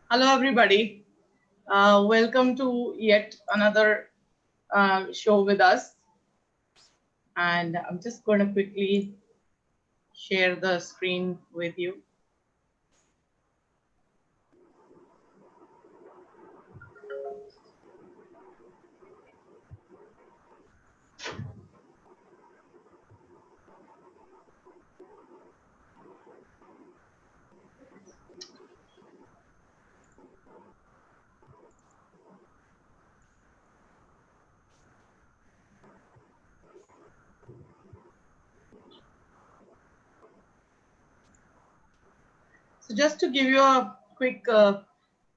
Hello, everybody. Welcome to yet another show with us. And I'm just going to quickly share the screen with you. So just to give you a quick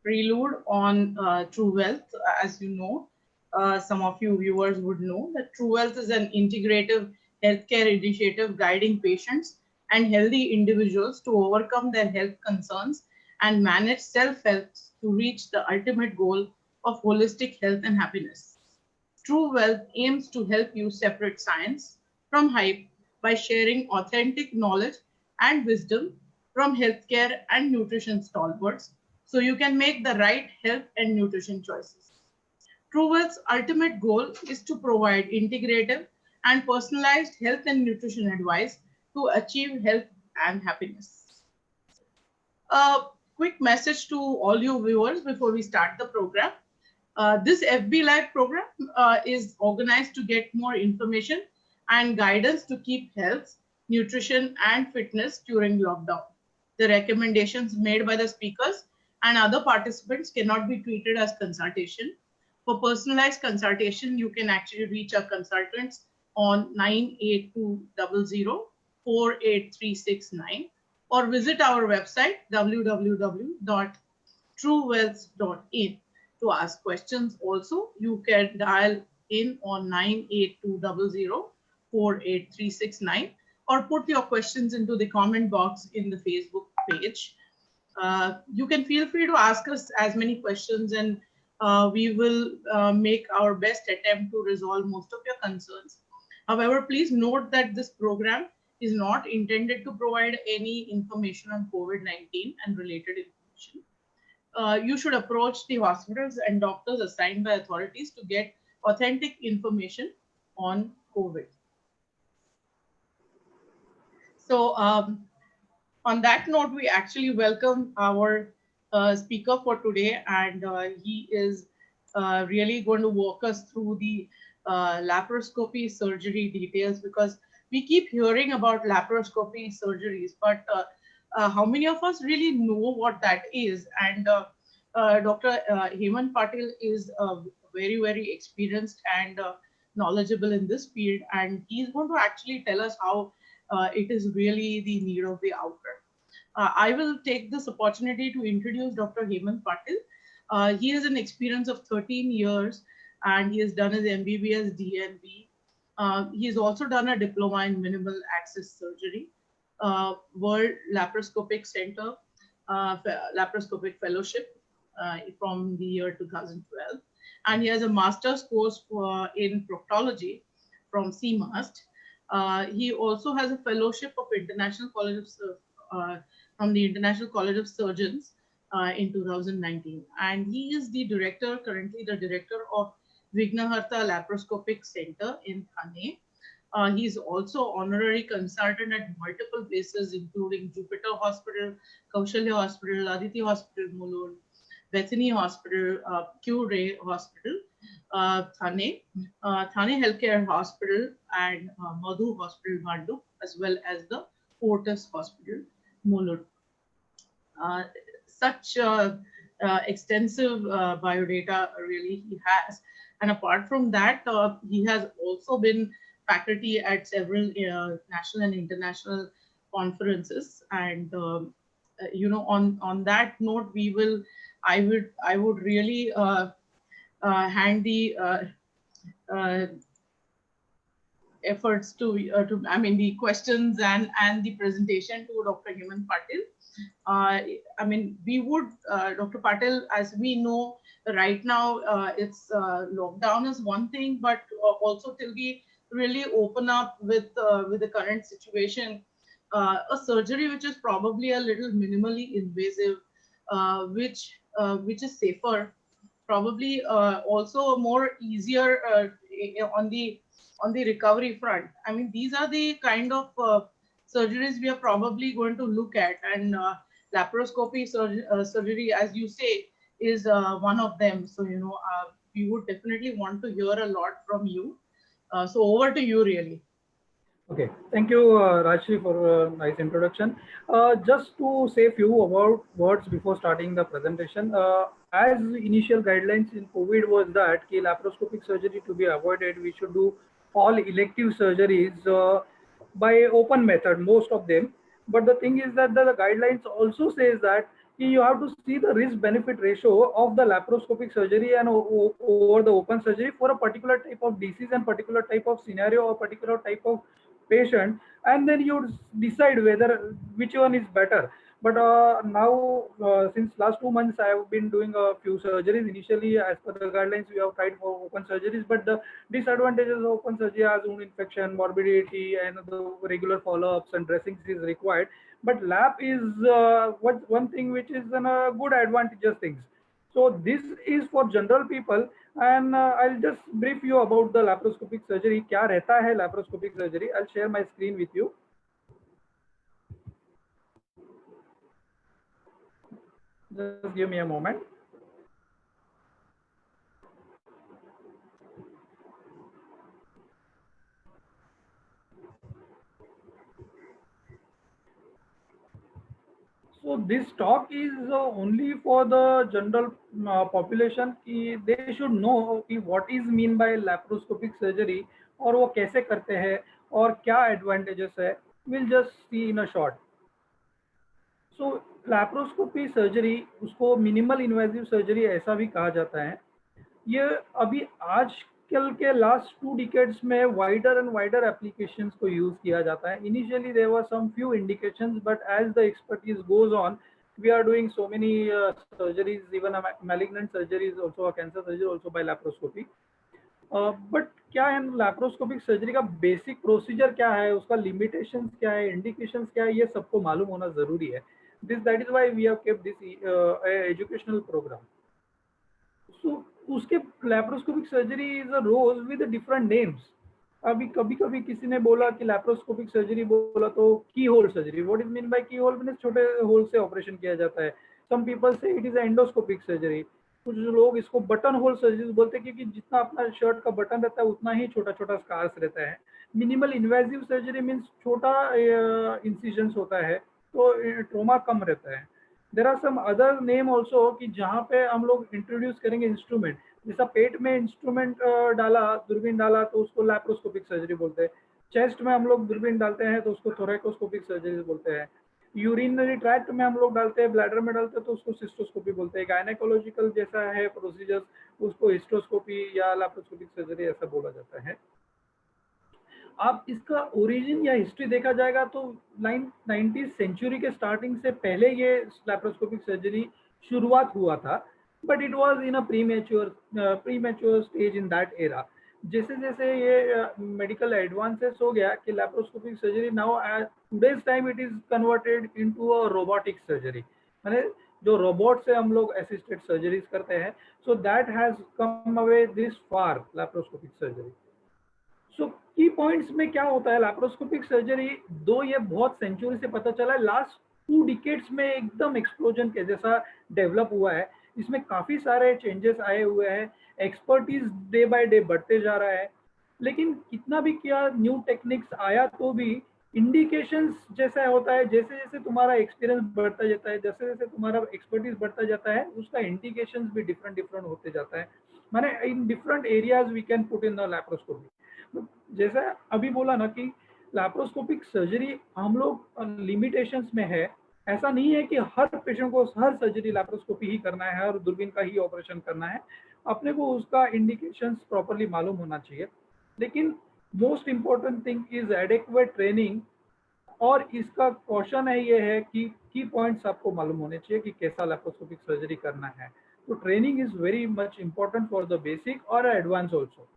prelude on True Wealth, as you know, some of you viewers would know that True Wealth is an integrative healthcare initiative guiding patients and healthy individuals to overcome their health concerns and manage self-health to reach the ultimate goal of holistic health and happiness. True Wealth aims to help you separate science from hype by sharing authentic knowledge and wisdom from healthcare and nutrition stalwarts so you can make the right health and nutrition choices. TrueWealth's ultimate goal is to provide integrative and personalized health and nutrition advice to achieve health and happiness. A quick message to all you viewers before we start the program. This FB Live program is organized to get more information and guidance to keep health, nutrition, and fitness during lockdown. The recommendations made by the speakers and other participants cannot be treated as consultation. For personalized consultation, you can actually reach our consultants on 98200 48369 or visit our website www.truewealth.in to ask questions. Also, you can dial in on 98200 48369 or put your questions into the comment box in the Facebook page. You can feel free to ask us as many questions, and we will make our best attempt to resolve most of your concerns. However, please note that this program is not intended to provide any information on COVID-19 and related information. You should approach the hospitals and doctors assigned by authorities to get authentic information on COVID. So on that note, we actually welcome our speaker for today, and he is really going to walk us through the laparoscopy surgery details, because we keep hearing about laparoscopy surgeries, but how many of us really know what that is? And Dr. Hemant Patil is very, very experienced and knowledgeable in this field, and he's going to actually tell us how it is really the need of the hour. I will take this opportunity to introduce Dr. Hemant Patil. He has an experience of 13 years, and he has done his MBBS DNB. He has also done a diploma in minimal access surgery, World Laparoscopic Center, Laparoscopic Fellowship from the year 2012. And he has a master's course in proctology from CMAST. He also has a fellowship of International College of from the International College of Surgeons in 2019. And he is the director, currently the director of Vignaharta Laparoscopic Center in Thane. He is also honorary consultant at multiple places, including Jupiter Hospital, Kaushalya Hospital, Aditi Hospital, Mulund, Bethany Hospital, Q-Ray Hospital, Thane, Thane Healthcare Hospital, and Madhu Hospital, Mandu, as well as the Fortis Hospital, Mulund. Such extensive biodata really he has. And apart from that, he has also been faculty at several national and international conferences. And on that note, I would really hand the efforts to I mean the questions and the presentation to Dr. Hemant Patil. I mean, we would, Dr. Patil, as we know right now, it's lockdown is one thing, but also till we really open up with the current situation, a surgery which is probably a little minimally invasive, which is safer, probably also more easier on the recovery front. I mean, these are the kind of surgeries we are probably going to look at, and laparoscopy surgery, as you say, is one of them. So we would definitely want to hear a lot from you. So over to you, really. Okay, thank you, Rajshri, for a nice introduction. Just to say a few words before starting the presentation, as initial guidelines in COVID was that laparoscopic surgery to be avoided, we should do all elective surgeries by open method, most of them. But the thing is that the guidelines also says that you have to see the risk benefit ratio of the laparoscopic surgery and over the open surgery for a particular type of disease and particular type of scenario or particular type of patient, and then you decide whether which one is better. But now since last 2 months I have been doing a few surgeries. Initially, as per the guidelines, we have tried for open surgeries, but the disadvantages of open surgery are wound infection, morbidity, and the regular follow-ups and dressings is required. But lap is one thing which is a good advantageous things. So this is for general people, and I'll just brief you about the laparoscopic surgery. क्या रहता है laparoscopic surgery? I'll share my screen with you. Just give me a moment. So this talk is only for the general population. They should know what is mean by laparoscopic surgery और वो कैसे करते हैं और क्या advantages है. We'll just see in a short. So laparoscopy surgery, उसको minimal invasive surgery ऐसा भी कहा जाता है. ये अभी आजकल के लास्ट 2 decades में wider and wider applications को use किया जाता है. Initially there were some few indications, but as the expertise goes on, we are doing so many surgeries, even a malignant surgeries, also a cancer surgery also by laparoscopy. But क्या है laparoscopic surgery का basic procedure क्या है, उसका limitations क्या है, indications क्या है, ये सबको मालूम होना जरूरी है. That is why we have kept this educational program. So उसके laparoscopic surgery is a rose with different names. अभी कभी कभी किसी ने बोला कि laparoscopic surgery बोला तो keyhole surgery. What is mean by keyhole? Means छोटे होल से ऑपरेशन किया जाता है. Some people say it is endoscopic surgery, कुछ लोग इसको बटन होल सर्जरी बोलते हैं क्योंकि जितना अपना शर्ट का बटन रहता है उतना ही छोटा छोटा स्कार्स रहता है। मिनिमल इन्वेजिव सर्जरी मीन्स छोटा इंसिजन्स होता है तो ट्रोमा कम रहता है। There are some other name also कि जहाँ पे हम लोग इंट्रोड्यूस करेंगे इंस्ट्रूमेंट, जैसा पेट में इंस्ट्रूमेंट डाला, दूरबीन डाला तो उसको लैप्रोस्कोपिक सर्जरी बोलते हैं। चेस्ट में हम लोग दूरबीन डालते हैं तो उसको थोरैकोस्कोपिक सर्जरी बोलते हैं। यूरिनरी ट्रैक्ट में हम लोग डालते हैं, ब्लैडर में डालते हैं तो उसको सिस्टोस्कोपी बोलते हैं। गायनेकोलॉजिकल जैसा है प्रोसीजर्स उसको हिस्टोस्कोपी या लैप्रोस्कोपिक सर्जरी ऐसा बोला जाता है। आप इसका ओरिजिन या हिस्ट्री देखा जाएगा तो 19th सेंचुरी के स्टार्टिंग से पहले ये लैप्रोस्कोपिक सर्जरी शुरुआत हुआ था, but it was in a premature stage in that era. जैसे जैसे ये मेडिकल एडवांसेस हो गया कि laparoscopic surgery now at today's time it is converted into a robotic surgery, माने जो रोबोट से हम लोग असिस्टेड सर्जरीज करते हैं। So that has come away this far laparoscopic surgery. So key points में क्या होता है लैप्रोस्कोपिक सर्जरी, दो ये बहुत सेंचुरी से पता चला है, लास्ट 2 डिकेड्स में एकदम एक्सप्लोजन के जैसा डेवलप हुआ है। इसमें काफी सारे चेंजेस आए हुए हैं, एक्सपर्टीज डे बाय डे बढ़ते जा रहा है। लेकिन कितना भी किया, न्यू टेक्निक्स आया तो भी इंडिकेशंस जैसा होता है, जैसे जैसे तुम्हारा एक्सपीरियंस बढ़ता जाता है, जैसे जैसे तुम्हारा एक्सपर्टीज बढ़ता जाता है, उसका इंडिकेशंस भी डिफरेंट डिफरेंट होते जाता है। माने in different areas we can put in the laparoscopy. जैसा अभी बोला ना कि लैप्रोस्कोपिक सर्जरी हम लोग लिमिटेशंस में है, ऐसा नहीं है कि हर पेशेंट को हर सर्जरी लैप्रोस्कोपी ही करना है और दूरबीन का ही ऑपरेशन करना है। अपने को उसका इंडिकेशंस प्रॉपरली मालूम होना चाहिए। लेकिन most important thing is adequate training, और इसका क्वेश्चन है ये है कि की पॉइंट्स आपको मालूम होने चाहिए कि कैसा लैप्रोस्कोपिक सर्जरी करना है। तो training is very much important for the basic और एडवांस ऑल्सो।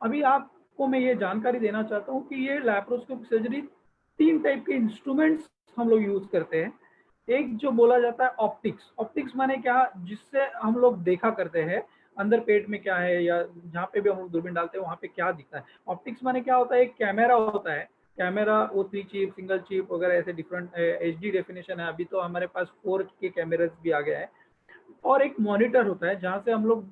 अभी आपको मैं ये जानकारी देना चाहता हूँ कि ये लैप्रोस्कोपिक सर्जरी 3 टाइप के इंस्ट्रूमेंट्स हम लोग यूज करते हैं। एक जो बोला जाता है ऑप्टिक्स। ऑप्टिक्स माने क्या, जिससे हम लोग देखा करते हैं अंदर पेट में क्या है या जहाँ पे भी हम लोग दूरबीन डालते हैं वहाँ पे क्या दिखता है। ऑप्टिक्स माने क्या होता है, एक कैमरा होता है, कैमरा वो 3 चिप, सिंगल चिप वगैरह ऐसे डिफरेंट HD डेफिनेशन है। अभी तो हमारे पास 4K कैमरास भी आ गया है। और एक मॉनिटर होता है जहाँ से हम लोग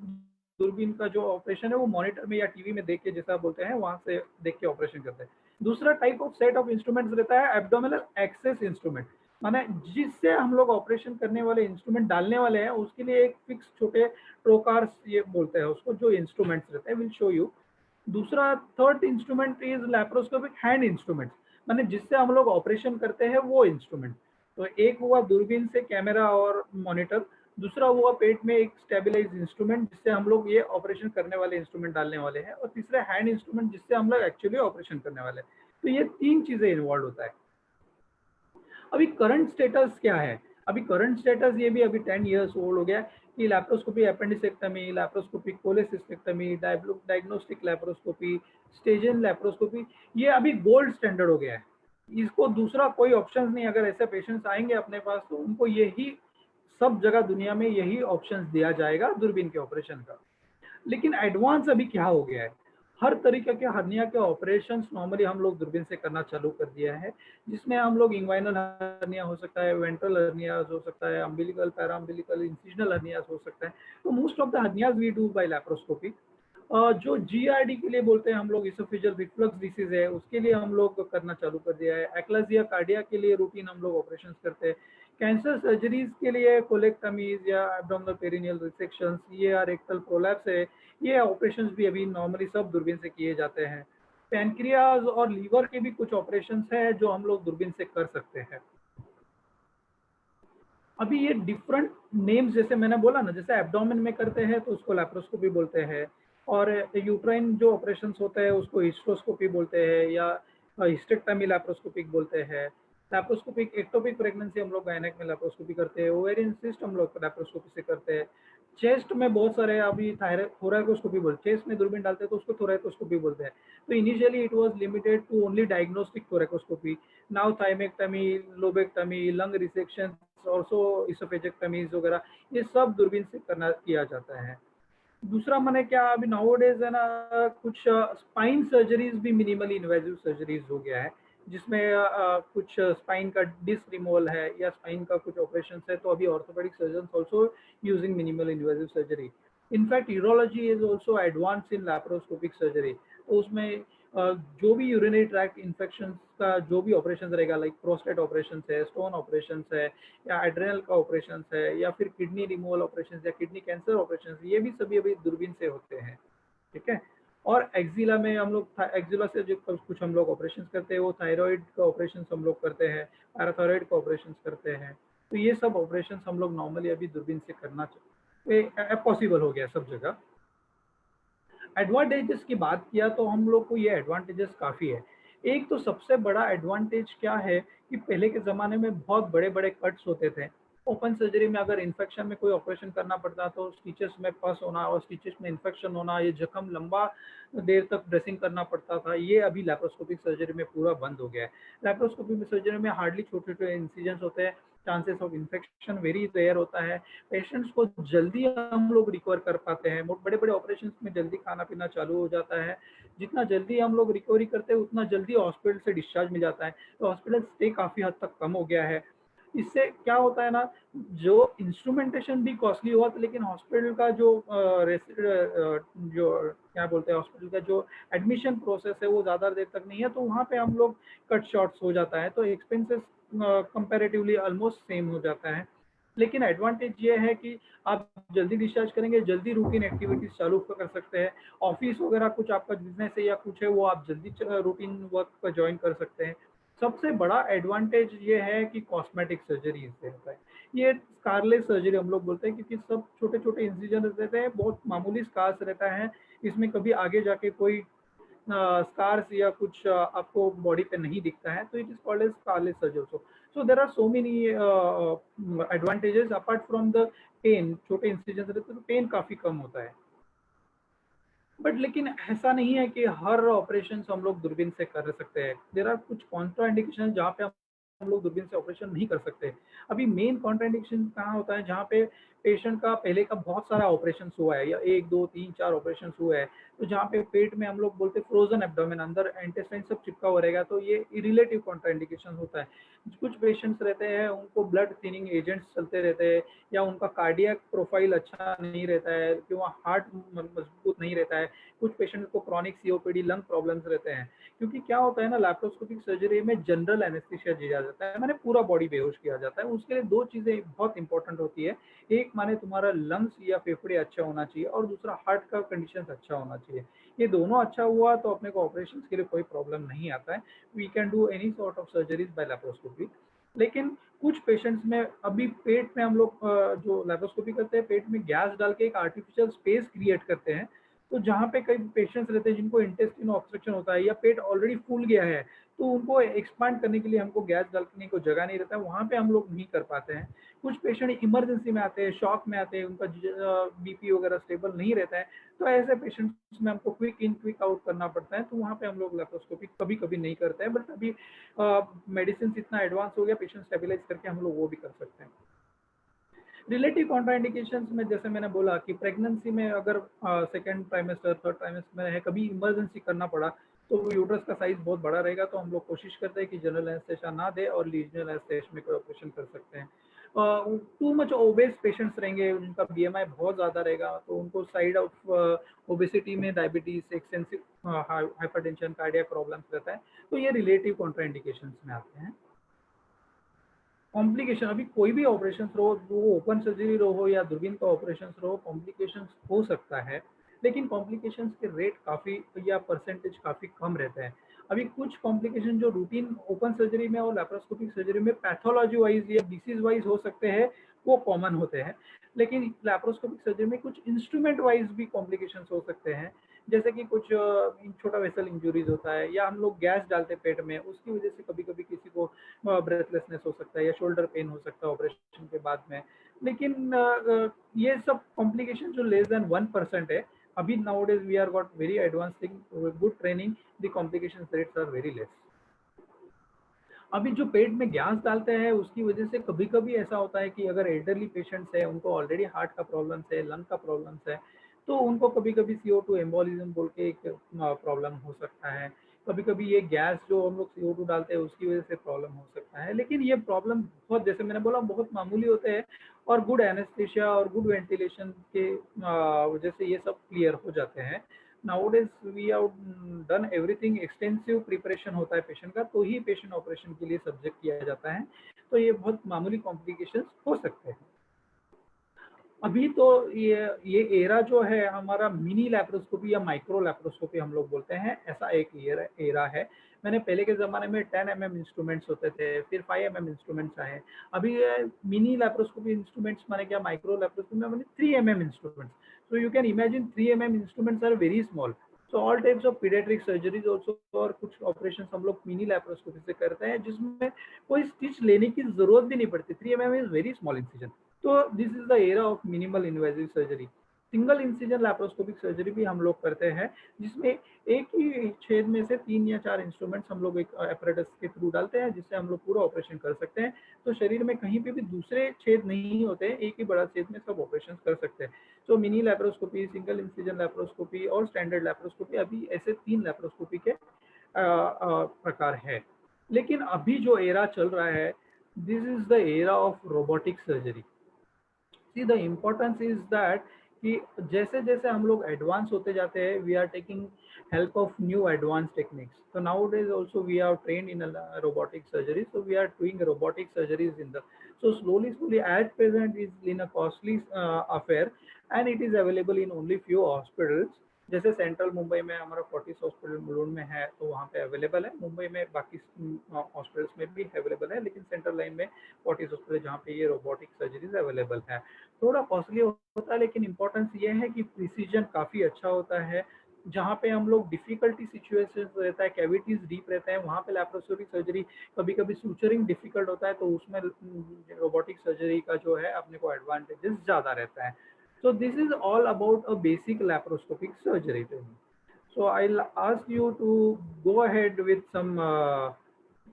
दूरबीन का जो ऑपरेशन है वो मॉनिटर में या टीवी में देख के, जैसा बोलते हैं, वहां से देख के ऑपरेशन करते हैं। दूसरा type of set of instruments रहता है एब्डोमिनल एक्सेस इंस्ट्रूमेंट, माने जिससे हम लोग ऑपरेशन करने वाले इंस्ट्रूमेंट डालने वाले हैं उसके लिए एक फिक्स छोटे ट्रोकार्स ये बोलते हैं उसको, जो इंस्ट्रूमेंट्स रहते हैं, विल शो यू। दूसरा third instrument is laparoscopic hand instrument, माने जिससे हम लोग ऑपरेशन करते हैं वो इंस्ट्रूमेंट। तो एक हुआ दूरबीन से कैमरा और मॉनिटर, दूसरा हुआ पेट में एक स्टेबलाइज इंस्ट्रूमेंट जिससे हम लोग ये ऑपरेशन करने वाले इंस्ट्रूमेंट डालने वाले हैं, और तीसरा हैंड इंस्ट्रूमेंट जिससे हम लोग एक्चुअली ऑपरेशन करने वाले हैं। तो ये 3 चीजें इन्वॉल्व होता है। अभी करंट स्टेटस क्या है, अभी करंट स्टेटस ये भी अभी 10 years ओल्ड हो गया कि laparoscopy appendicectomy, laparoscopy cholecystectomy, diagnostic laparoscopy, staging laparoscopy, ये अभी गोल्ड स्टैंडर्ड हो गया है। इसको दूसरा कोई ऑप्शन नहीं। अगर ऐसे पेशेंट्स आएंगे अपने पास तो उनको यही सब जगह दुनिया में यही ऑप्शंस दिया जाएगा दूरबीन के ऑपरेशन का। लेकिन एडवांस अभी क्या हो गया है, हर तरीके के हर्निया के ऑपरेशंस नॉर्मली हम लोग दूरबीन से करना चालू कर दिया है, जिसमें हम लोग इंग्वाइनल हर्निया हो सकता है, वेंट्रल हर्निया हो सकता है, अम्बिलिकल, पैराअम्बिलिकल, इंसिजनल हर्निया हो सकता है। तो most of the hernias we do by laparoscopy. जो GRD के लिए बोलते हैं हम लोग, इसोफेजियल रिफ्लक्स डिसीज है, उसके लिए हम लोग करना चालू कर दिया है। एक्लाजिया कार्डिया के लिए रूटीन हम लोग ऑपरेशंस करते हैं। कैंसर सर्जरीज के लिए कोलेक्टमीज या एब्डोमिनल पेरिनियल रिसेक्शंस, ये रेक्टल प्रोलैप्स है, ये ऑपरेशंस भी अभी नॉर्मली सब दूरबीन से किए जाते हैं। पैनक्रियाज और लीवर के भी कुछ ऑपरेशंस हैं जो हम लोग दूरबीन से कर सकते हैं। अभी ये डिफरेंट नेम्स जैसे मैंने बोला ना, जैसे एब्डोमेन में करते हैं तो उसको लैप्रोस्कोपी बोलते हैं, और यूट्राइन जो ऑपरेशंस होता है उसको हिस्ट्रोस्कोपी बोलते हैं, या हिस्टेक्टमी लैप्रोस्कोपिक बोलते हैं। लैप्रोस्कोपिक एक्टोपिक प्रेगनेंसी हम लोग गायनेक में लैप्रोस्कोपी करते हैं। ओवेरियन सिस्ट हम लोग लैप्रोस्कोपी से करते हैं। चेस्ट में बहुत सारे अभी थोरैकोस्कोपी बोलते हैं, चेस्ट में दूरबीन डालते हैं तो उसको थोरैकोस्कोपी बोलते हैं। तो initially it was limited to only diagnostic thoracoscopy. Now thymectomy, lobectomy, lung resection, also oesophagectomies वगैरह, ये सब दूरबीन से करना किया जाता है। दूसरा मैंने क्या, अभी नाउ डेज है ना, कुछ स्पाइन सर्जरीज भी मिनिमली इन्वेजिव सर्जरीज हो गया है, जिसमें कुछ स्पाइन का डिस्क रिमूवल है या स्पाइन का कुछ ऑपरेशन है, तो अभी orthopaedic surgeon also using minimal invasive surgery. In fact urology is also advance in laparoscopic surgery. तो उसमें जो भी यूरिनरी ट्रैक्ट इन्फेक्शन का जो भी ऑपरेशन रहेगा, लाइक प्रोस्टेट ऑपरेशन है, स्टोन ऑपरेशन है, या एड्रेनल का ऑपरेशन है, या फिर किडनी रिमूवल ऑपरेशन या किडनी कैंसर ऑपरेशन, ये भी सभी अभी दूरबीन से होते हैं। ठीक है। और एक्जिला में हम लोग एक्जिला से जो कुछ हम लोग ऑपरेशन करते हैं, वो थायराइड का ऑपरेशन हम लोग करते हैं, पैराथायराइड का ऑपरेशन करते हैं। तो ये सब ऑपरेशन हम लोग नॉर्मली अभी दूरबीन से करना चाहिए, पॉसिबल हो गया सब जगह। एडवांटेजेस की बात किया तो हम लोग को ये एडवांटेजेस काफ़ी है। एक तो सबसे बड़ा एडवांटेज क्या है कि पहले के ज़माने में बहुत बड़े बड़े कट्स होते थे। ओपन सर्जरी में अगर इन्फेक्शन में कोई ऑपरेशन करना पड़ता तो स्टिचेस में पस होना और स्टिचेस में इन्फेक्शन होना, ये जख्म लंबा देर तक ड्रेसिंग करना पड़ता था, ये अभी लैप्रोस्कोपिक सर्जरी में पूरा बंद हो गया है। लैप्रोस्कोपिक सर्जरी में हार्डली छोटे छोटे इंसिजन्स होते हैं, chances of infection very rare होता है, पेशेंट्स को जल्दी हम लोग रिकवर कर पाते हैं। बड़े बड़े ऑपरेशन में जल्दी खाना पीना चालू हो जाता है। जितना जल्दी हम लोग रिकवरी करते हैं उतना जल्दी हॉस्पिटल से डिस्चार्ज मिल जाता है। तो हॉस्पिटल स्टे काफ़ी हद तक कम हो गया है। इससे क्या होता है ना, जो इंस्ट्रूमेंटेशन भी कॉस्टली हुआ था, लेकिन हॉस्पिटल का जो क्या बोलते हैं, हॉस्पिटल का जो एडमिशन प्रोसेस है वो ज़्यादा देर तक नहीं है, तो वहाँ पे हम लोग कट शॉर्ट्स हो जाता है, तो एक्सपेंसेस कंपैरेटिवली ऑलमोस्ट सेम हो जाता है। लेकिन एडवांटेज ये है कि आप जल्दी डिस्चार्ज करेंगे, जल्दी रूटीन एक्टिविटीज चालू कर सकते हैं। ऑफिस वगैरह कुछ आपका बिजनेस है या कुछ है, वो आप जल्दी रूटीन वर्क पर ज्वाइन कर सकते हैं। सबसे बड़ा एडवांटेज ये है कि कॉस्मेटिक सर्जरी इससे होता है। ये स्कारलेस सर्जरी हम लोग बोलते हैं, क्योंकि सब छोटे छोटे इंसिजन रहते हैं, बहुत मामूली स्कार्स रहता है, इसमें कभी आगे जाके कोई स्कार्स या कुछ आपको बॉडी पे नहीं दिखता है, तो it is called as scarless surgery also. So there are so many advantages apart from the pain. छोटे इंसिजन रहते हैं तो पेन काफी कम होता है। बट लेकिन ऐसा नहीं है कि हर ऑपरेशन हम लोग दूरबीन से कर सकते हैं। देर आर कुछ कॉन्ट्रा इंडिकेशन जहाँ पे हम लोग दूरबीन से ऑपरेशन नहीं कर सकते। अभी मेन कॉन्ट्रा इंडिकेशन कहाँ होता है, जहाँ पे पेशेंट का पहले का बहुत सारा ऑपरेशन हुआ है, या 1 2 3 4 ऑपरेशन हुआ है, तो जहाँ पे पेट में हम लोग बोलते हैं फ्रोजन एब्डोमेन, अंदर इंटेस्टाइन सब चिपका हुआ रहेगा, तो ये रिलेटिव कॉन्ट्रा इंडिकेशन होता है। कुछ पेशेंट्स रहते हैं उनको ब्लड थिनिंग एजेंट्स चलते रहते हैं, या उनका कार्डियक प्रोफाइल अच्छा नहीं रहता है, कि वहाँ हार्ट मजबूत नहीं रहता है। कुछ पेशेंट को क्रॉनिक सीओपीडी लंग प्रॉब्लम्स रहते हैं। क्योंकि क्या होता है ना, लैप्रोस्कोपिक सर्जरी में जनरल एनेस्थीसिया दिया जाता है, माने पूरा बॉडी बेहोश किया जाता है। उसके लिए दो चीजें बहुत इंपॉर्टेंट होती है। एक माने तुम्हारा लंग्स या फेफड़े अच्छा होना चाहिए, और दूसरा हार्ट का कंडीशन अच्छा होना चाहिए। ये दोनों अच्छा हुआ तो अपने को ऑपरेशन के लिए कोई प्रॉब्लम नहीं आता है। We can do any sort of surgeries by laparoscopy. लेकिन कुछ पेशेंट्स में अभी पेट में हम लोग जो लैप्रोस्कोपी करते हैं, पेट में गैस डाल के एक आर्टिफिशियल स्पेस क्रिएट करते हैं। तो जहाँ पे कई पेशेंट्स रहते हैं जिनको इंटेस्टिन ऑब्स्ट्रक्शन होता है, या पेट ऑलरेडी फूल गया है, तो उनको एक्सपांड करने के लिए हमको गैस डालने को जगह नहीं रहता है, वहाँ पे हम लोग नहीं कर पाते हैं। कुछ पेशेंट इमरजेंसी में आते हैं, शॉक में आते हैं, उनका बीपी वगैरह स्टेबल नहीं रहता है, तो ऐसे पेशेंट्स में हमको क्विक इन क्विक आउट करना पड़ता है, तो वहाँ पे हम लोग लेप्रोस्कोपी कभी कभी नहीं करते हैं। बट अभी मेडिसिन इतना एडवांस हो गया, पेशेंट स्टेबिलाईज करके हम लोग वो भी कर सकते हैं। रिलेटिव कॉन्ट्राइंडिकेशंस में जैसे मैंने बोला कि प्रेगनेंसी में अगर सेकेंड ट्राइमेस्टर थर्ड ट्राइमेस्टर में है, कभी इमरजेंसी करना पड़ा, तो यूट्रस का साइज बहुत बड़ा रहेगा, तो हम लोग कोशिश करते हैं कि जनरल एनेस्थेसिया ना दे और लीजनल एनेस्थेसिया में कोई ऑपरेशन कर सकते हैं। टू मच ओबेस पेशेंट्स रहेंगे, उनका बीएमआई बहुत ज़्यादा रहेगा, तो उनको साइड ऑफ ओबेसिटी में diabetes, extensive hypertension, cardiac problems रहता है, तो ये रिलेटिव कॉन्ट्राइंडिकेशंस में आते हैं। कॉम्प्लिकेशन, अभी कोई भी ऑपरेशन रहो, वो ओपन सर्जरी रहो या दूरबीन का ऑपरेशन रहो, कॉम्प्लिकेशन हो सकता है, लेकिन कॉम्प्लिकेशन के रेट काफ़ी या परसेंटेज काफ़ी कम रहते हैं। अभी कुछ कॉम्प्लिकेशन जो रूटीन ओपन सर्जरी में और लैप्रोस्कोपिक सर्जरी में पैथोलॉजी वाइज या डिसीज वाइज हो सकते हैं, वो कॉमन होते हैं। लेकिन लैप्रोस्कोपिक सर्जरी में कुछ इंस्ट्रूमेंट वाइज भी कॉम्प्लिकेशन हो सकते हैं, जैसे कि कुछ छोटा वेसल इंजुरीज होता है, या हम लोग गैस डालते हैं पेट में, उसकी वजह से कभी कभी किसी को ब्रेथलेसनेस हो सकता है या शोल्डर पेन हो सकता है ऑपरेशन के बाद में। लेकिन ये सब कॉम्प्लिकेशन जो लेस देन 1% है, अभी nowadays we are got very advance thing, good training, the complication rates are very less. अभी जो पेट में गैस डालते हैं उसकी वजह से कभी कभी ऐसा होता है कि अगर एल्डरली पेशेंट्स है, उनको ऑलरेडी हार्ट का प्रॉब्लम है, लंग का प्रॉब्लम है, तो उनको कभी कभी CO2 एम्बोलिज्म बोल के एक प्रॉब्लम हो सकता है। कभी कभी ये गैस जो हम लोग CO2 डालते हैं उसकी वजह से प्रॉब्लम हो सकता है, लेकिन ये प्रॉब्लम बहुत, जैसे मैंने बोला, बहुत मामूली होते हैं और गुड एनेस्थीसिया और गुड वेंटिलेशन के वजह से ये सब क्लियर हो जाते हैं। Nowadays we have done everything, extensive preparation होता है पेशेंट का, तो ही पेशेंट ऑपरेशन के लिए सब्जेक्ट किया जाता है। तो ये बहुत मामूली कॉम्प्लिकेशंस हो सकते हैं। अभी तो ये एरा जो है हमारा मिनी लैप्रोस्कोपी या माइक्रो लैप्रोस्कोपी हम लोग बोलते हैं, ऐसा एक एरा है। मैंने पहले के ज़माने में 10 mm इंस्ट्रूमेंट्स होते थे, फिर 5 mm इंस्ट्रूमेंट्स आए। अभी मिनी लैप्रोस्कोपी इंस्ट्रूमेंट्स माने क्या, माइक्रो लैप्रोस्कोपी माने 3 mm instruments. So you can imagine 3 mm instruments are very small. So all types of paediatric surgeries also, और कुछ ऑपरेशन हम लोग मिनी लैप्रोस्कोपी से करते हैं जिसमें कोई स्टिच लेने की जरूरत भी नहीं पड़ती। 3 mm is very small incision. तो this is the era of minimal invasive surgery. Single incision laparoscopic surgery भी हम लोग करते हैं, जिसमें एक ही छेद में से 3 या 4 इंस्ट्रूमेंट्स हम लोग एक एपरेटस के थ्रू डालते हैं, जिससे हम लोग पूरा ऑपरेशन कर सकते हैं। तो शरीर में कहीं पे भी दूसरे छेद नहीं होते, एक ही बड़ा छेद में सब ऑपरेशन कर सकते हैं। तो mini laparoscopy, single incision laparoscopy और स्टैंडर्ड लैप्रोस्कोपी, अभी ऐसे 3 लैप्रोस्कोपी के प्रकार है। लेकिन अभी जो एरा चल रहा है, this is the era of robotic surgery. See the importance is that कि जैसे जैसे हम लोग एडवांस होते जाते हैं, we are taking help of new advanced techniques. So nowadays also we are trained in a robotic surgery, so we are doing robotic surgeries in the, so slowly at present is in a costly affair, and it is available in only few hospitals. जैसे central Mumbai में हमारा Fortis hospital Mulund में है, तो वहाँ पे available है। मुंबई में बाकी हॉस्पिटल्स में भी अवेलेबल है, लेकिन सेंट्रल लाइन में फोर्टिस हॉस्पिटल जहाँ पे ये रोबोटिक सर्जरीज अवेलेबल है। थोड़ा कॉस्टली होता है, लेकिन इंपॉर्टेंस ये है कि प्रिसीजन काफ़ी अच्छा होता है। जहाँ पे हम लोग डिफिकल्टी सिचुएशन रहता है, कैविटीज डीप रहता है, वहाँ पे लैप्रोस्कोपिक सर्जरी, कभी कभी सूचरिंग डिफिकल्ट होता है, तो उसमें रोबोटिक सर्जरी का जो है अपने को एडवांटेजेस ज़्यादा रहता है। So this is all about a basic laparoscopic surgery training. So I'll ask you to go ahead with some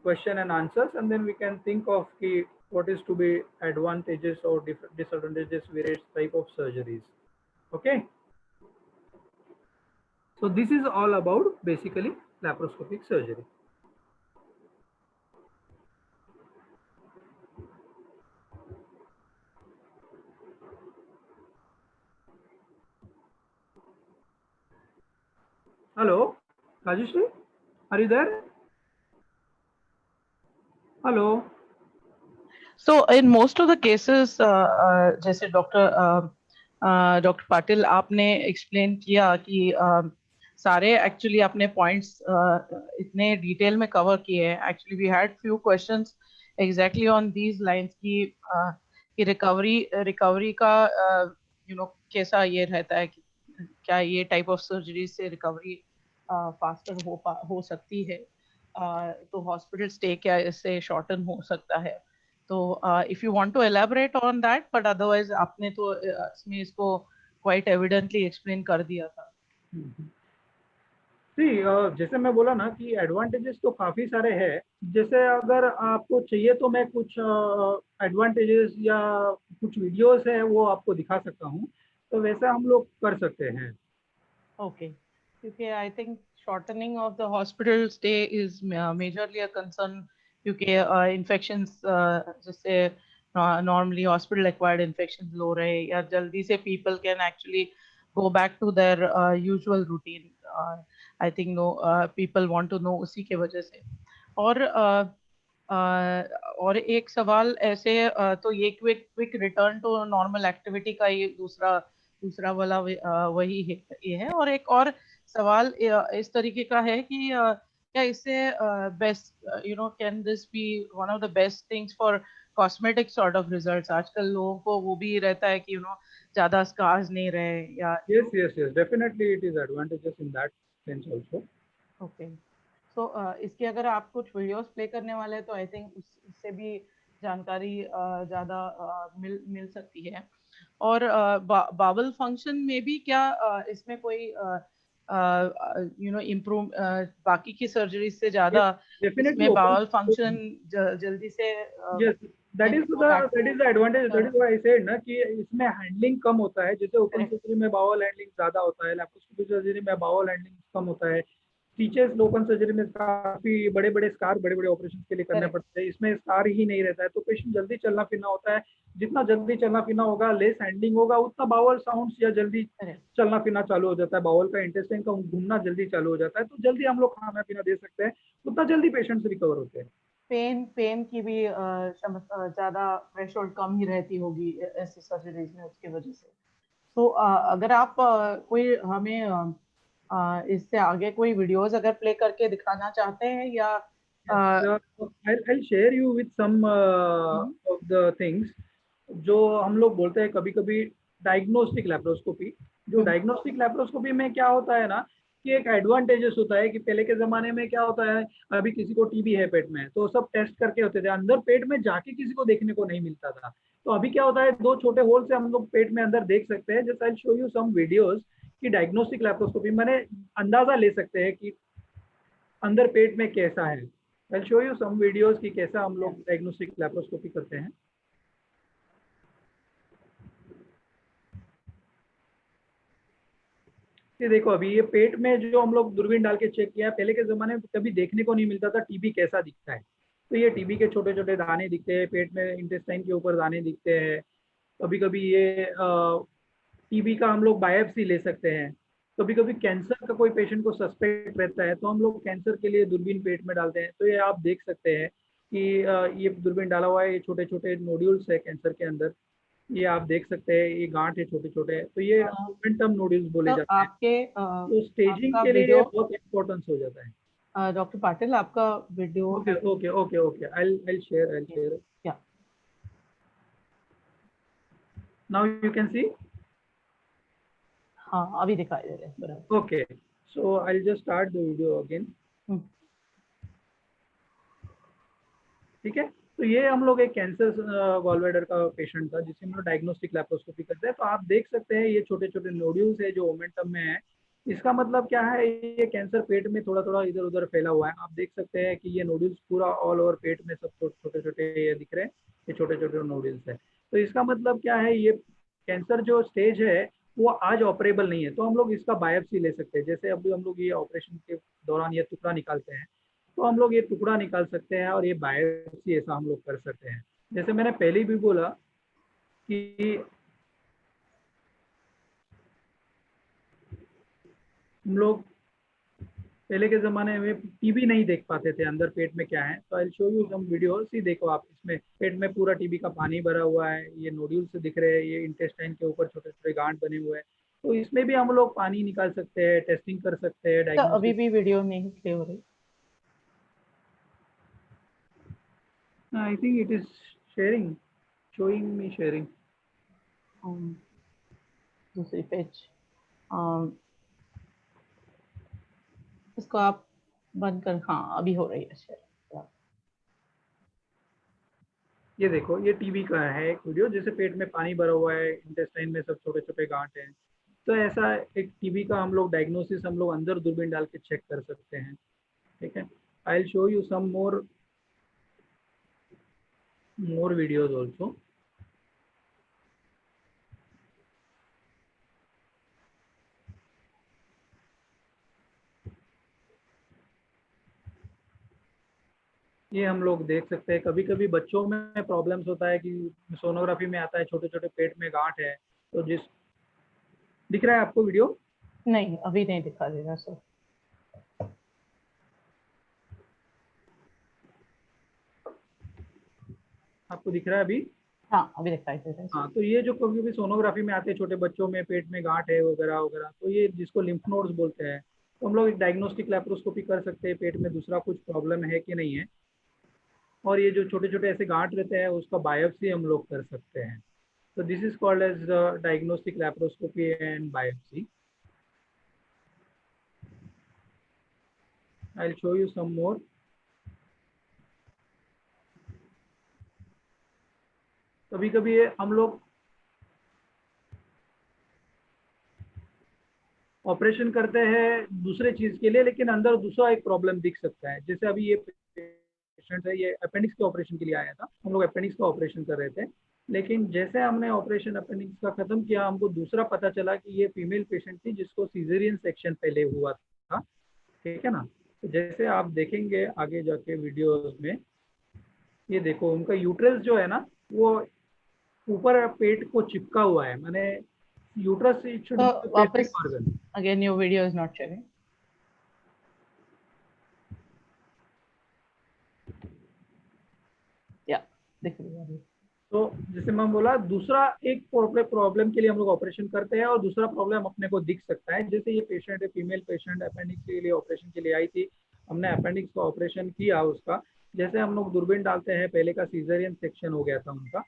question and answers, and then we can think of what is to be advantages or disadvantages various type of surgeries. Okay. So this is all about basically laparoscopic surgery. Hello, Rajeshri, are you there? Hello. So in most of the cases, जैसे doctor Patil आपने explain किया कि सारे actually आपने points इतने detail में cover किए हैं। Actually we had few questions exactly on these lines कि रिकवरी का कैसा ये रहता है कि क्या ये टाइप ऑफ सर्जरी से रिकवरी फास्टर हो सकती है, तो हॉस्पिटल स्टे क्या इससे शॉर्टन हो सकता है। तो if you want to elaborate on that, but otherwise आपने तो इसमें इसको क्वाइट एविडेंटली एक्सप्लेन कर दिया था। जैसे मैं बोला ना कि एडवांटेजेस तो काफ़ी सारे हैं। जैसे अगर आपको चाहिए तो मैं कुछ एडवांटेजेस या कुछ वीडियोस है वो आपको दिखा सकता हूँ, तो वैसे हम लोग कर सकते हैं। ओके, क्योंकि I think shortening of the hospital stay is majorly a concern, क्योंकि इन्फेक्शंस जैसे नॉर्मली हॉस्पिटल एक्वायर्ड इन्फेक्शंस लो रहे या जल्दी से people can actually go back to their usual routine. I think people want to know उसी के वजह से। और एक सवाल ऐसे, तो ये quick return to normal activity का ये दूसरा वाला वही है ये है। और एक और सवाल इस तरीके का है कि क्या इससे best can this be one of the best things for cosmetic sort of results? आजकल लोगों को वो भी रहता है कि ज्यादा स्कार्स नहीं रहे या। yes definitely it is advantages in that sense also. Okay, so इसके अगर आप कुछ वीडियोस प्ले करने वाले हैं तो आई थिंक उससे भी जानकारी ज्यादा मिल सकती है। और बावल फंक्शन में भी क्या इसमें कोई इम्प्रूव बाकी की सर्जरी से ज्यादा इसमें बावल फंक्शन जल्दी से that is the advantage. That is why I said ना कि इसमें हैंडलिंग कम होता है। जैसे ओपन सर्जरी में बावल हैंडलिंग ज्यादा होता है, लैप्रोस्कोपिक सर्जरी में बावल हैंडलिंग कम होता है। स्टिचेस ओपन सर्जरी में काफी बड़े बड़े स्कार, बड़े बड़े ऑपरेशन के लिए करने Correct. पड़ते हैं। इसमें स्कार ही नहीं रहता है, तो पेशेंट जल्दी चलना फिरना होता है। जितना जल्दी चलना फिरना होगा, लेस हैंडलिंग होगा, उतना बाउल साउंड्स या जल्दी Correct. चलना फिरना चालू हो जाता है, बाउल का इंटेस्टाइन का घूमना जल्दी चालू हो जाता है, तो जल्दी हम लोग खाना पीना दे सकते हैं, उतना जल्दी पेशेंट्स रिकवर होते हैं। पेन की भी ज्यादा थ्रेशोल्ड कम ही रहती होगी ऐसी सर्जरीज में, उसकी वजह से। तो अगर आप कोई हमें इससे आगे कोई वीडियोस अगर प्ले करके दिखाना चाहते हैं या I'll share you with some of the things जो हम लोग बोलते हैं कभी कभी डायग्नोस्टिक लैप्रोस्कोपी। जो डायग्नोस्टिक लैप्रोस्कोपी में क्या होता है ना, कि एक एडवांटेजेस होता है कि पहले के जमाने में क्या होता है, अभी किसी को टीबी है पेट में, तो सब टेस्ट करके होते थे, अंदर पेट में जाके किसी को देखने को नहीं मिलता था। तो अभी क्या होता है, दो छोटे होल से हम लोग पेट में अंदर देख सकते हैं। Just I show you some videos कि डायग्नोस्टिक लैप्रोस्कोपी मैंने अंदाजा ले सकते हैं कि अंदर पेट में कैसा है। I show you some videos कि कैसा हम लोग डायग्नोस्टिक लैप्रोस्कोपी करते हैं। ये देखो, अभी ये पेट में जो हम लोग दूरबीन डाल के चेक किया, पहले के जमाने में कभी देखने को नहीं मिलता था टीबी कैसा दिखता है। तो ये टीबी के छोटे छोटे दाने दिखते हैं पेट में, इंटेस्टाइन के ऊपर दाने दिखते हैं। कभी कभी ये टीबी का हम लोग बायोप्सी ले सकते हैं। कभी कभी कैंसर का कोई पेशेंट को सस्पेक्ट रहता है, तो हम लोग कैंसर के लिए दूरबीन पेट में डालते हैं। तो ये आप देख सकते हैं कि ये दूरबीन डाला हुआ है, ये छोटे छोटे नोड्यूल्स है कैंसर के अंदर। ये आप देख सकते हैं, ये गांठ है छोटे छोटे, तो ये मोमेंटम नोड्यूल्स बोले तो जाते हैं। आपके तो स्टेजिंग आपका के लिए वीडियो, बहुत इम्पोर्टेंस हो जाता है। डॉक्टर पाटिल, आपका वीडियो ओके है okay okay okay, I share क्या? Now you can see. हाँ, अभी दिखाई दे रहे हैं बराबर। Okay, so I just start the video again. ठीक है, तो ये हम लोग एक कैंसर गॉलब्लैडर का पेशेंट था जिसे हम लोग डायग्नोस्टिक लैप्रोस्कोपी करते हैं। तो आप देख सकते हैं ये छोटे छोटे नोड्यूल्स है जो ओमेंटम में है। इसका मतलब क्या है, ये कैंसर पेट में थोड़ा थोड़ा इधर उधर फैला हुआ है। आप देख सकते हैं कि ये नोड्यूल्स पूरा ऑल ओवर पेट में सब छोटे छोटे ये दिख रहे हैं, ये छोटे छोटे नोड्यूल्स है। तो इसका मतलब क्या है, ये कैंसर जो स्टेज है वो आज ऑपरेबल नहीं है, तो हम लोग इसका बायोप्सी ले सकते हैं। जैसे अभी हम लोग ये ऑपरेशन के दौरान ये टुकड़ा निकालते हैं, तो हम लोग ये टुकड़ा निकाल सकते हैं और ये बायोप्सी ऐसा हम लोग कर सकते हैं। जैसे मैंने पहले भी बोला कि हम लोग पहले के ज़माने में टीबी नहीं देख पाते थे अंदर पेट में क्या है। तो I show you some video. See देखो आप, इसमें पेट में पूरा टीबी का पानी भरा हुआ है, ये नोड्यूल्स दिख रहे हैं, ये इंटेस्टाइन के ऊपर छोटे छोटे गांठ बने हुए हैं। तो इसमें भी हम लोग पानी निकाल सकते हैं, टेस्टिंग कर सकते हैं, तो अभी डायग्नोसिस। भी वीडियो नहीं प्ले हो रही? I think it is sharing, showing me sharing. दूसरी पेज, इसको आप बंद कर। हाँ, अभी हो रही है शेयर। ये देखो, ये टीबी का है एक वीडियो, जैसे पेट में पानी भरा हुआ है, इंटेस्टाइन में सब छोटे छोटे गांठ हैं। तो ऐसा एक टीबी का हम लोग डायग्नोसिस हम लोग अंदर दूरबीन डाल के चेक कर सकते हैं। ठीक है, I will show you some more videos also. ये हम लोग देख सकते हैं, कभी कभी बच्चों में प्रॉब्लम्स होता है कि सोनोग्राफी में आता है छोटे छोटे पेट में गांठ है। तो जिस दिख रहा है आपको वीडियो? नहीं, अभी नहीं दिखा दे रहा सर। आपको दिख रहा है अभी? हाँ, अभी दिखाई दे रहा है हाँ, सर। तो ये जो कभी भी सोनोग्राफी में आते हैं छोटे बच्चों में पेट में गांठ है वगैरह वगैरह, तो ये जिसको लिम्फ नोड्स बोलते हैं, तो हम लोग एक डायग्नोस्टिक लैप्रोस्कोपी कर सकते हैं पेट में दूसरा कुछ प्रॉब्लम है कि नहीं है। और ये जो छोटे छोटे ऐसे गांठ रहते हैं उसका बायोप्सी हम लोग कर सकते हैं। तो this is called as diagnostic laparoscopy and biopsy. I will show you some more. कभी कभी ये हम लोग ऑपरेशन करते हैं दूसरे चीज के लिए, लेकिन अंदर दूसरा एक प्रॉब्लम दिख सकता है। जैसे अभी ये पेशेंट है, ये अपेंडिक्स के ऑपरेशन के लिए आया था, हम लोग अपेंडिक्स का ऑपरेशन कर रहे थे। लेकिन जैसे हमने ऑपरेशन अपेंडिक्स का खत्म किया, हमको दूसरा पता चला कि ये फीमेल पेशेंट थी जिसको सीजेरियन सेक्शन पहले हुआ था। ठीक है ना। तो जैसे आप देखेंगे आगे जाके वीडियोस में, ये देखो उनका यूट्रस जो है ना, वो ऊपर पेट को चिपका हुआ है, माने यूट्रस इट शुड तो बी पेल्विक वापस organ. Again your video is not sharing. या दिख रही है। तो जैसे मैं बोला, दूसरा एक प्रॉब्लम के लिए हम लोग ऑपरेशन करते हैं और दूसरा प्रॉब्लम अपने को दिख सकता है। जैसे ये पेशेंट है, फीमेल पेशेंट, अपेंडिक्स के लिए ऑपरेशन के लिए आई थी, हमने अपेंडिक्स का ऑपरेशन किया उसका। जैसे हम लोग दूरबीन डालते हैं, पहले का सीजरियन सेक्शन हो गया था उनका,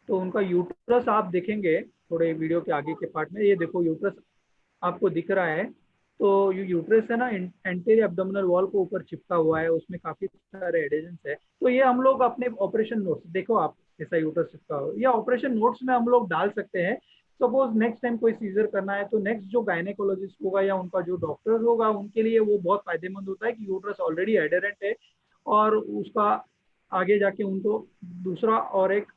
तो उनका यूट्रस आप देखेंगे थोड़े वीडियो के आगे के पार्ट में, ये देखो यूट्रस आपको दिख रहा है। तो ये यूट्रस है ना, एंटीरियर एब्डोमिनल वॉल को ऊपर चिपका हुआ है, उसमें काफी सारे एडेजेंस है। तो ये हम लोग अपने ऑपरेशन नोट्स, देखो आप ऐसा यूट्रस चिपका हुआ, या ऑपरेशन नोट्स में हम लोग डाल सकते हैं। सपोज नेक्स्ट टाइम कोई सीजर करना है, तो नेक्स्ट जो गायनेकोलॉजिस्ट होगा या उनका जो डॉक्टर होगा, उनके लिए वो बहुत फायदेमंद होता है कि यूट्रस ऑलरेडी एडहेरेंट है, और उसका आगे जाके उनको दूसरा और एक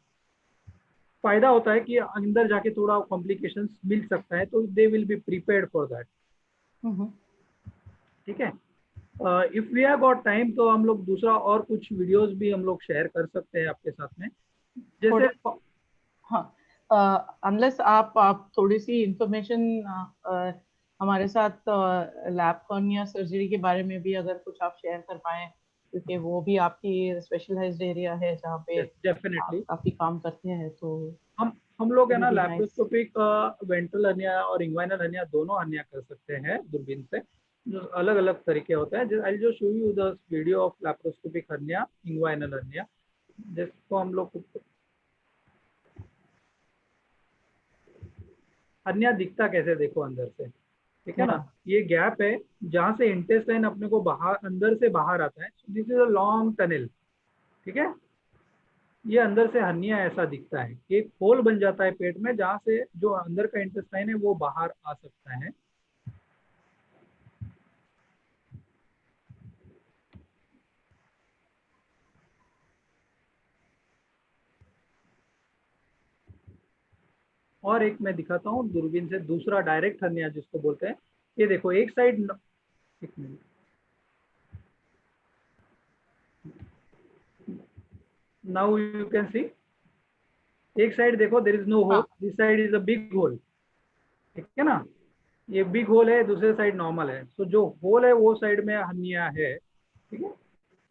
फायदा होता है कि अंदर जाके थोड़ा कॉम्प्लिकेशंस मिल सकता है, तो they will be prepared for that. ठीक है। If we have got time तो हम लोग दूसरा और कुछ वीडियोस भी हम लोग शेयर कर सकते हैं आपके साथ में, जैसे हाँ, अनलेस आप थोड़ी सी इंफॉर्मेशन हमारे साथ लैब कॉर्निया सर्जरी के बारे में भी अगर कुछ आप शेयर कर पाए, क्योंकि वो भी आपकी स्पेशलाइज्ड एरिया है जहाँ पे डेफिनेटली आप काफी काम करते हैं, तो हम लोग है इट ना, be nice. Laparoscopic ventral hernia और इंग्वाइनल हर्निया दोनों हर्निया कर सकते हैं दूरबीन से, जो अलग अलग तरीके होते हैं। आई जो show you the video of laparoscopic hernia, inguinal hernia, जिसको हम लोग, हर्निया दिखता कैसे देखो अंदर से, ठीक है ना। ये गैप है जहाँ से इंटेस्टाइन अपने को बाहर, अंदर से बाहर आता है, this is a long tunnel. ठीक है, ये अंदर से हर्निया ऐसा दिखता है, एक होल बन जाता है पेट में, जहाँ से जो अंदर का इंटेस्टाइन है वो बाहर आ सकता है। और एक मैं दिखाता हूँ दूरबीन से दूसरा डायरेक्ट हर्निया जिसको बोलते हैं। ये देखो एक साइड, एक मिनट, नाउ यू कैन सी, एक साइड देखो देयर इज नो होल, हाँ, this side is a big hole. ठीक है ना, ये बिग होल है, दूसरे साइड नॉर्मल है, तो जो होल है वो साइड में हर्निया है। ठीक है,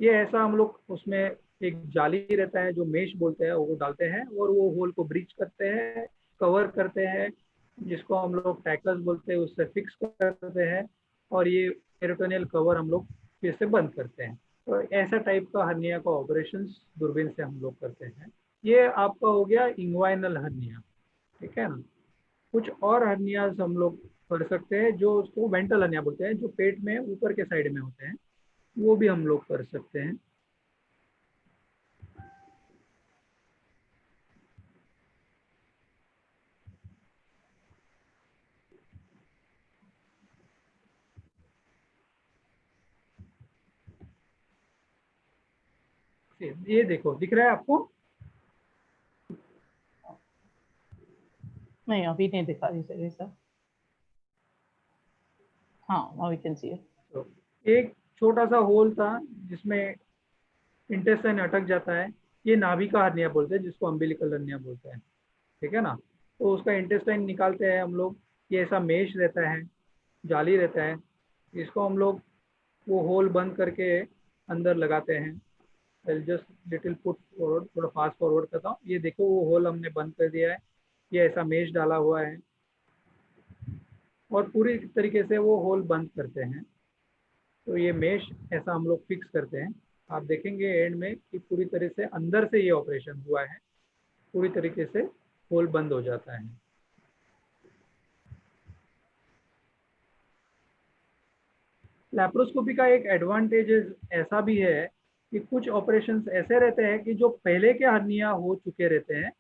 ये ऐसा हम लोग उसमें एक जाली रहता है जो मेश बोलते हैं, वो डालते हैं और वो होल को ब्रीच करते हैं, कवर करते हैं, जिसको हम लोग टैकल्स बोलते हैं, उससे फिक्स करते हैं, और ये पेरिटोनियल कवर हम लोग फिर से बंद करते हैं। तो ऐसा टाइप का हर्निया का ऑपरेशन दूरबीन से हम लोग करते हैं। ये आपका हो गया इंग्वाइनल हर्निया। ठीक है ना। कुछ और हर्नियाज हम लोग कर सकते हैं जो उसको वेंट्रल हर्निया बोलते हैं, जो पेट में ऊपर के साइड में होते हैं, वो भी हम लोग कर सकते हैं। ये देखो दिख रहा है आपको। नहीं अभी नहीं दिखा रही सर सर। हाँ, now we can see it. तो एक छोटा सा होल था जिसमें इंटेस्टाइन अटक जाता है, ये नाभि का हर्निया बोलते हैं, जिसको अम्बिलिकल हर्निया बोलते हैं। ठीक है ना। तो उसका इंटेस्टाइन निकालते हैं हम लोग, ये ऐसा मेश रहता है, जाली रहता है, इसको हम लोग वो होल बंद करके अंदर लगाते हैं। जस्ट लिटिल पुट फॉरवर्ड, थोड़ा फास्ट फॉरवर्ड करता हूँ, ये देखो वो होल हमने बंद कर दिया है, ये ऐसा मेश डाला हुआ है, और पूरी तरीके से वो होल बंद करते हैं। तो ये मेश ऐसा हम लोग फिक्स करते हैं। आप देखेंगे एंड में कि पूरी तरह से अंदर से ये ऑपरेशन हुआ है, पूरी तरीके से होल बंद हो जाता है। लैप्रोस्कोपी का एक एडवांटेज ऐसा भी है कि कुछ ऑपरेशंस ऐसे रहते हैं कि जो पहले के हर्निया हो चुके रहते हैं,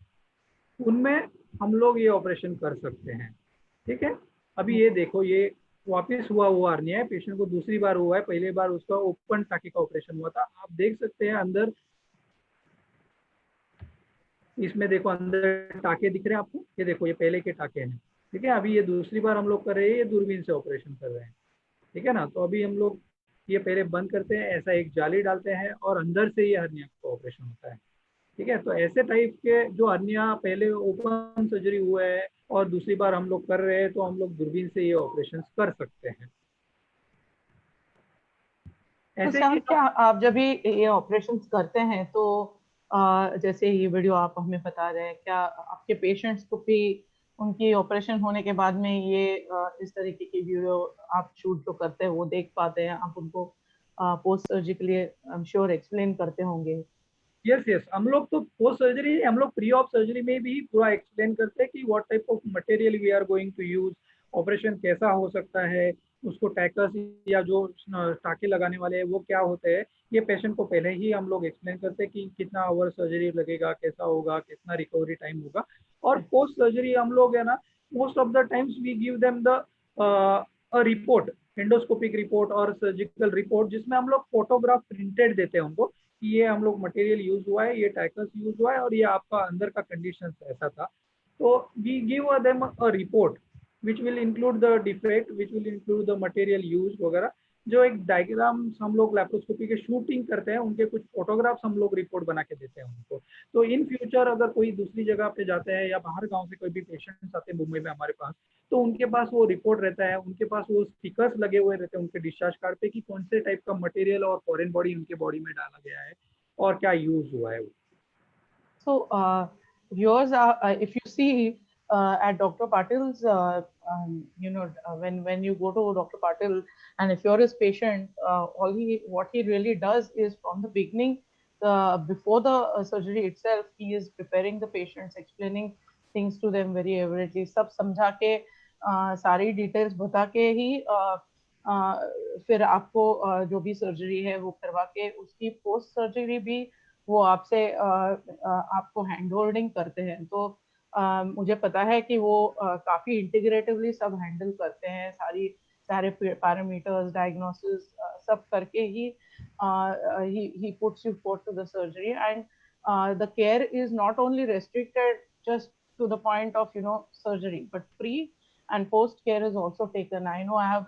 उनमें हम लोग ये ऑपरेशन कर सकते हैं। ठीक है, अभी ये देखो, ये वापस हुआ हर्निया है, पेशेंट को दूसरी बार हुआ है, पहली बार उसका ओपन टाके का ऑपरेशन हुआ था। आप देख सकते हैं अंदर, इसमें देखो अंदर टाके दिख रहे हैं आपको, ये देखो ये पहले के टाके हैं। ठीक है, अभी ये दूसरी बार हम लोग कर रहे हैं, ये दूरबीन से ऑपरेशन कर रहे हैं। ठीक है ना। तो अभी हम लोग ये पहले बंद करते हैं, ऐसा एक जाली डालते हैं और अंदर से ये हर्निया का ऑपरेशन होता है। ठीक है, तो ऐसे टाइप के जो हर्निया पहले ओपन सर्जरी हुआ है और दूसरी बार हम लोग कर रहे हैं, तो हम लोग दूरबीन से ये ऑपरेशन कर सकते हैं। तो ऐसे ही सर क्या आप जब भी ये ऑपरेशंस करते हैं तो जैसे ये वीडियो आप हमें बता रहे हैं, क्या आपके पेशेंट्स को भी उनकी ऑपरेशन होने के बाद में ये इस तरीके की वीडियो आप शूट जो करते हैं वो देख पाते हैं? आप उनको post surgically I am sure explain करते होंगे। यस यस, हम लोग तो पोस्ट सर्जरी, हम लोग प्री ऑफ सर्जरी में भी पूरा एक्सप्लेन करते हैं कि what type of material we are going to use, operation कैसा हो सकता है, उसको टैकर्स या जो टाके लगाने वाले हैं वो क्या होते हैं, ये पेशेंट को पहले ही हम लोग एक्सप्लेन करते हैं कि कितना आवर सर्जरी लगेगा, कैसा होगा, कितना रिकवरी टाइम होगा। और पोस्ट सर्जरी हम लोग है ना, most of the times we give them the report, endoscopic report और सर्जिकल रिपोर्ट, जिसमें हम लोग फोटोग्राफ प्रिंटेड देते हैं उनको कि ये हम लोग मटेरियल यूज हुआ है, ये टैकल्स यूज हुआ है और ये आपका अंदर का कंडीशन ऐसा था। तो we give them a report which will include the defect, which will include the material use वगैरह। जो एक डायग्राम्स हम लोग लैप्रोस्कोपी के शूटिंग करते हैं, उनके कुछ फोटोग्राफ्स हम लोग रिपोर्ट बना के देते हैं उनको। तो इन फ्यूचर अगर कोई दूसरी जगह पे जाते हैं या बाहर गांव से कोई भी पेशेंट्स आते हैं मुंबई में हमारे पास, तो उनके पास वो रिपोर्ट रहता है, उनके पास वो स्टिकर्स लगे हुए रहते हैं उनके डिस्चार्ज कार्ड पे कि कौन से टाइप का मटेरियल और फॉरेन बॉडी उनके बॉडी में डाला गया है और क्या यूज हुआ है। So, viewers, if you see at Dr. Patil's, when you go to Dr. Patil, and if you're his patient, what he really does is from the beginning, before the surgery itself, he is preparing the patients, explaining things to them very avidly, सब समझा के सारी details बता के ही फिर आपको जो भी सर्जरी है वो करवा के उसकी पोस्ट सर्जरी भी वो आपसे आपको हैंड होल्डिंग करते हैं। तो मुझे पता है कि वो काफी इंटीग्रेटिवली सब हैंडल करते हैं, सारे पैरामीटर्स डायग्नोसिस सब करके ही he puts you forth to the surgery, and the care is not only restricted just to the point of surgery, but pre and post care is also taken. I know I have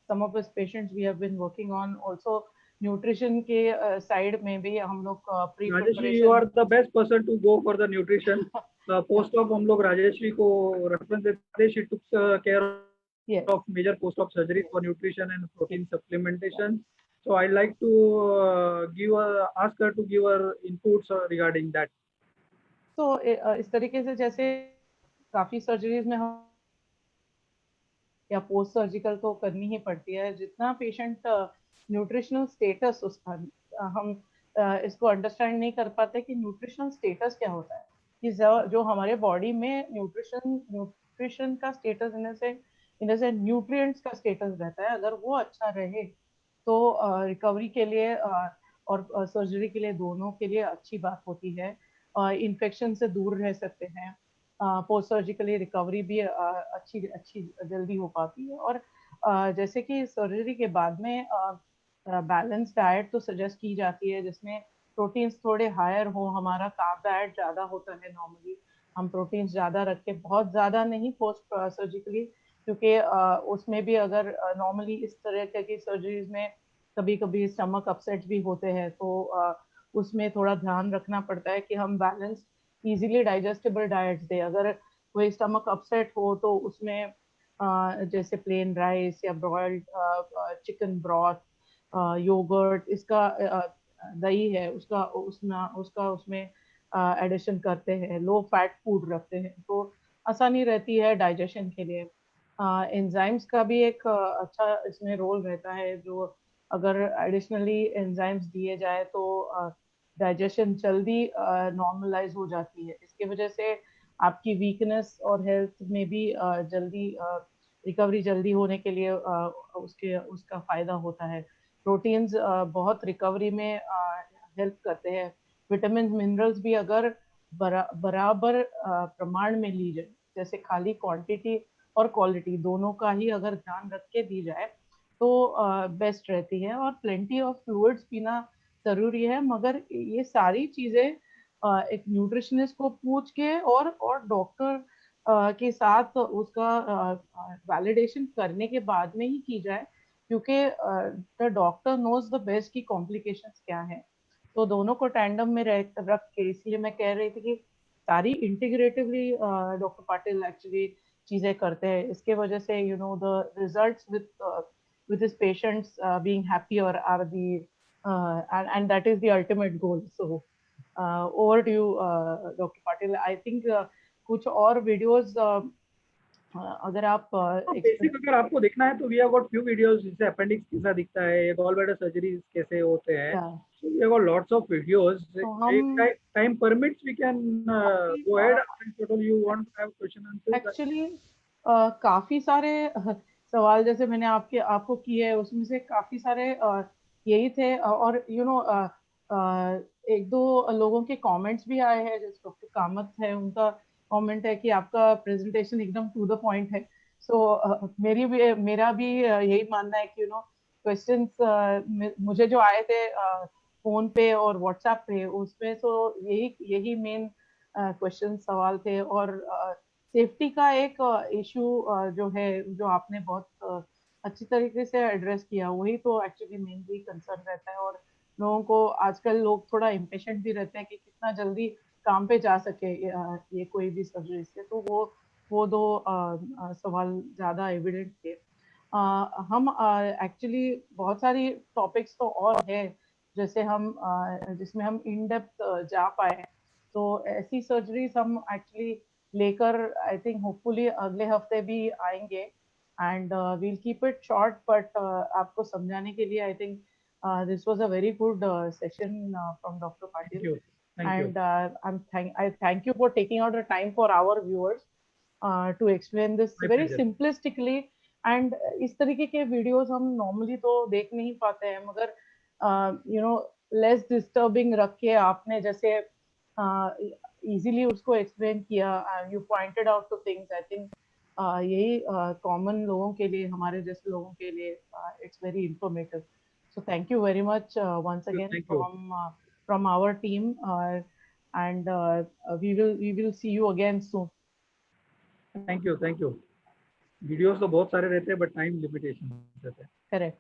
some of his patients we have been working on also nutrition के side में भी हम लोग pre Rajeshri, you preparation. Are the best person to go for the nutrition. Post of हम लोग राजेश्री को reference देते हैं, she took care Yes. of major post-op surgeries for nutrition and protein supplementation. So I'd like to ask her to give her inputs regarding that. तो इस तरीके से जैसे काफी सर्जरीज में हम या पोस्ट सर्जिकल तो करनी ही पड़ती है, जितना पेशेंट न्यूट्रिशनल स्टेटस उसका हम इसको अंडरस्टैंड नहीं कर पाते कि न्यूट्रिशनल स्टेटस क्या होता है, कि जो हमारे बॉडी में न्यूट्रिशन का स्टेटस इन से न्यूट्रिएंट्स का स्टेटस रहता है, अगर वो अच्छा रहे तो रिकवरी के लिए और सर्जरी के लिए दोनों के लिए अच्छी बात होती है। इन्फेक्शन से दूर रह सकते हैं, पोस्ट सर्जिकली रिकवरी भी अच्छी अच्छी जल्दी हो पाती है। और जैसे कि सर्जरी के बाद में बैलेंस डाइट तो सजेस्ट की जाती है, जिसमें प्रोटीन्स थोड़े हायर हो, हमारा कार्ब डाइट ज़्यादा होता है नॉर्मली, हम प्रोटीन्स ज़्यादा रख के, बहुत ज़्यादा नहीं पोस्ट सर्जिकली, क्योंकि उसमें भी अगर नॉर्मली इस तरह की सर्जरीज में कभी कभी स्टमक अपसेट भी होते हैं, तो उसमें थोड़ा ध्यान रखना पड़ता है कि हम बैलेंस इजीली डाइजेस्टेबल डाइट्स दे। अगर कोई स्टमक अपसेट हो तो उसमें जैसे प्लेन राइस या ब्रॉइल्ड चिकन ब्रॉथ, योगर्ट, इसका दही है उसका उसमें एडिशन करते हैं, लो फैट फूड रखते हैं, तो आसानी रहती है डाइजेशन के लिए। एंजाइम्स का भी एक अच्छा इसमें रोल रहता है, जो अगर एडिशनली एंजाइम्स दिए जाए तो डाइजेशन जल्दी नॉर्मलाइज हो जाती है। इसकी वजह से आपकी वीकनेस और हेल्थ में भी जल्दी रिकवरी जल्दी होने के लिए उसका फायदा होता है। प्रोटीन्स बहुत रिकवरी में हेल्प करते हैं। विटामिन मिनरल्स भी अगर बराबर प्रमाण में ली जाए, जैसे खाली क्वांटिटी और क्वालिटी दोनों का ही अगर ध्यान रख के दी जाए तो बेस्ट रहती है। और प्लेंटी ऑफ फ्लूइड्स पीना जरूरी है, मगर ये सारी चीजें एक न्यूट्रिशनिस्ट को पूछ के और डॉक्टर के साथ उसका वैलिडेशन करने के बाद में ही की जाए, क्योंकि the doctor knows the best की कॉम्प्लिकेशंस क्या है। तो दोनों को टैंडम में रख के इसलिए मैं कह रही थी कि सारी इंटीग्रेटिवली डॉक्टर पाटिल एक्चुअली चीजें करते हैं। इसके वजह से you know the results with his patients being happier are the and that is the ultimate goal. So over to you, Dr. Patil. I think कुछ और वीडियोस अगर आप बेसिक अगर आपको देखना है तो we have got few videos, जैसे अपेंडिक्स कैसा दिखता है, गॉल ब्लैडर सर्जरीज कैसे होते हैं, so we have got lots of videos. तो If हम time permits, we can go ahead and total you want to have question answers. Actually काफी सारे सवाल जैसे मैंने आपको किए है उसमें से काफी सारे यही थे। और यू नो एक दो लोगों के कमेंट्स भी आए हैं। जैसे डॉक्टर कामत है, उनका कमेंट है कि आपका प्रेजेंटेशन एकदम टू द पॉइंट है। सो मेरा भी यही मानना है कि यू नो क्वेश्चंस मुझे जो आए थे फोन पे और व्हाट्सएप पे, उसमें तो यही यही मेन क्वेश्चन सवाल थे। और सेफ्टी का एक इशू जो है, जो आपने बहुत अच्छी तरीके से एड्रेस किया, वही तो एक्चुअली मेनली कंसर्न रहता है। और लोगों को आजकल लोग थोड़ा इम्पेशेंट भी रहते हैं कि कितना जल्दी काम पे जा सके ये कोई भी सर्जरी से। तो वो दो सवाल ज्यादा एविडेंट थे। हम एक्चुअली बहुत सारी टॉपिक्स तो और है जैसे हम जिसमें हम इन डेप्थ जा पाए। तो ऐसी सर्जरीज हम एक्चुअली लेकर आई थिंक होपफुली अगले हफ्ते भी आएंगे। And we'll keep it short but आपको समझाने के लिए I think this was a very good session from Dr. Patil. Thank you. And I thank you for taking out the time for our viewers to explain this My very pleasure. simplistically. And इस तरीके के videos हम normally तो देख नहीं पाते हैं, मगर यू नो लेस डिस्टर्बिंग रख के आपने जैसे इजीली उसको एक्सप्लेन किया, you pointed out two things. I think यही कॉमन लोगों के लिए, हमारे जैसे लोगों के लिए it's very informative. So thank you very much once again from our team, and we will see you again soon. Thank you. Videos तो बहुत सारे रहते हैं, but time limitation रहते हैं. Correct.